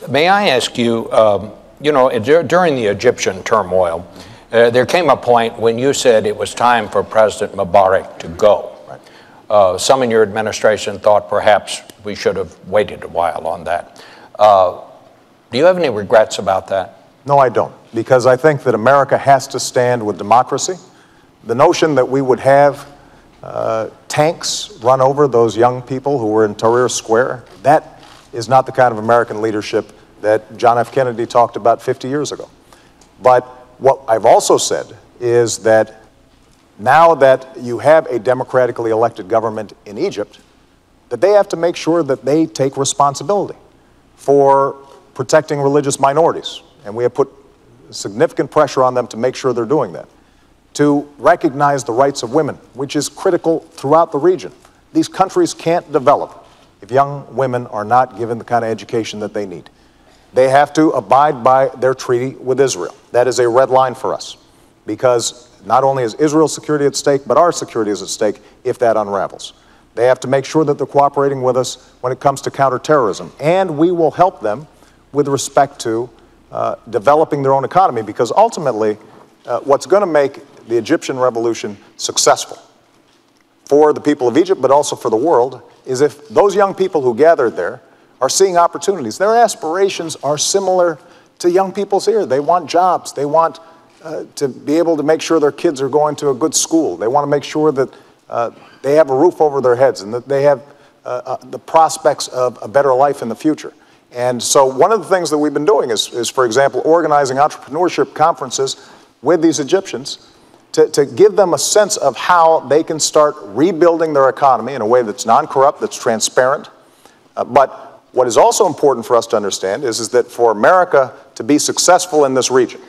May I ask you, you know, during the Egyptian turmoil, there came a point when you said it was time for President Mubarak to go. Right. Some in your administration thought perhaps we should have waited a while on that. Do you have any regrets about that? No, I don't, because I think that America has to stand with democracy. The notion that we would have tanks run over those young people who were in Tahrir Square, that is not the kind of American leadership that John F. Kennedy talked about 50 years ago. But what I've also said is that now that you have a democratically elected government in Egypt, that they have to make sure that they take responsibility for protecting religious minorities. And we have put significant pressure on them to make sure they're doing that. To recognize the rights of women, which is critical throughout the region. These countries can't develop if young women are not given the kind of education that they need. They have to abide by their treaty with Israel. That is a red line for us, because not only is Israel's security at stake, but our security is at stake if that unravels. They have to make sure that they're cooperating with us when it comes to counterterrorism, and we will help them with respect to developing their own economy, because ultimately what's going to make the Egyptian revolution successful for the people of Egypt, but also for the world, is if those young people who gathered there are seeing opportunities. Their aspirations are similar to young people's here. They want jobs. They want to be able to make sure their kids are going to a good school. They want to make sure that they have a roof over their heads and that they have the prospects of a better life in the future. And so one of the things that we've been doing is, for example, organizing entrepreneurship conferences with these Egyptians to give them a sense of how they can start rebuilding their economy in a way that's non-corrupt, that's transparent. But what is also important for us to understand is that for America to be successful in this region,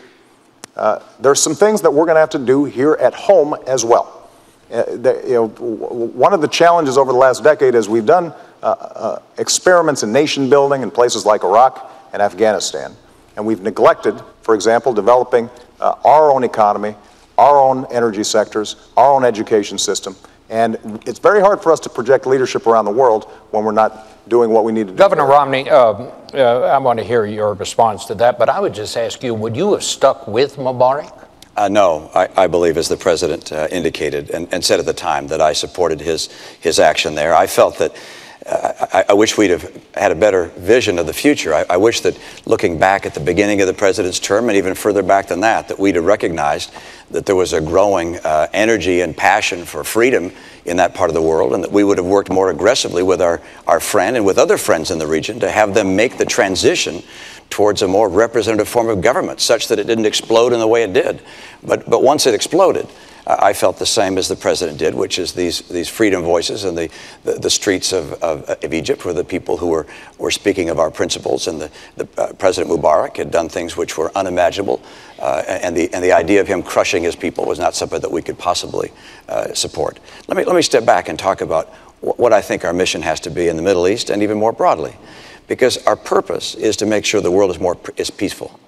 there's some things that we're going to have to do here at home as well. One of the challenges over the last decade is we've done experiments in nation building in places like Iraq and Afghanistan. And we've neglected, for example, developing our own economy, our own energy sectors, our own education system. And it's very hard for us to project leadership around the world when we're not doing what we need to do. Governor Romney, I want to hear your response to that, but I would just ask you, would you have stuck with Mubarak? No, I believe, as the president indicated and said at the time, that I supported his action there. I felt that I wish we'd have had a better vision of the future. I wish that looking back at the beginning of the president's term and even further back than that we'd have recognized that there was a growing energy and passion for freedom in that part of the world, and that we would have worked more aggressively with our friend and with other friends in the region to have them make the transition towards a more representative form of government, such that it didn't explode in the way it did. But once it exploded, I felt the same as the president did, which is these freedom voices in the streets of Egypt were the people who were speaking of our principles, and President Mubarak had done things which were unimaginable, and the idea of him crushing his people was not something that we could possibly support. Let me step back and talk about what I think our mission has to be in the Middle East and even more broadly, because our purpose is to make sure the world is peaceful.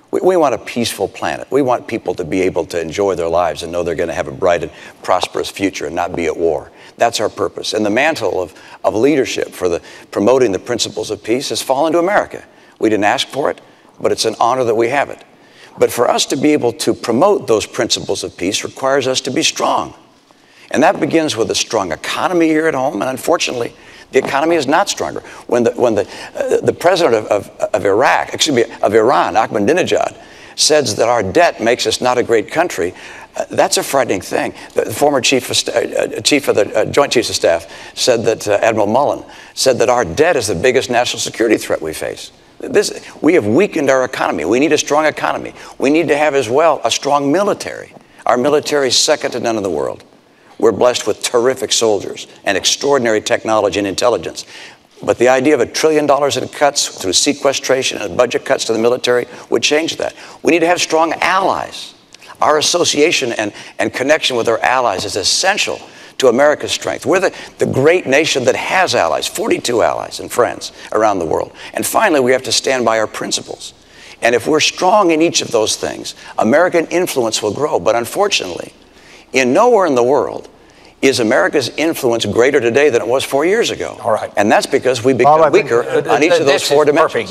We want a peaceful planet. We want people to be able to enjoy their lives and know they're going to have a bright and prosperous future and not be at war. That's our purpose. And the mantle of leadership for promoting the principles of peace has fallen to America. We didn't ask for it, but it's an honor that we have it. But for us to be able to promote those principles of peace requires us to be strong. And that begins with a strong economy here at home, and unfortunately, the economy is not stronger. When the president of Iran, Ahmadinejad, says that our debt makes us not a great country, that's a frightening thing. The former chief of the Joint Chiefs of Staff said that, Admiral Mullen, said that our debt is the biggest national security threat we face. We have weakened our economy. We need a strong economy. We need to have as well a strong military. Our military is second to none in the world. We're blessed with terrific soldiers and extraordinary technology and intelligence. But the idea of $1 trillion in cuts through sequestration and budget cuts to the military would change that. We need to have strong allies. Our association and connection with our allies is essential to America's strength. We're the great nation that has allies, 42 allies and friends around the world. And finally, we have to stand by our principles. And if we're strong in each of those things, American influence will grow. But unfortunately, in nowhere in the world is America's influence greater today than it was 4 years ago. All right. And that's because we become weaker on each of those four dimensions.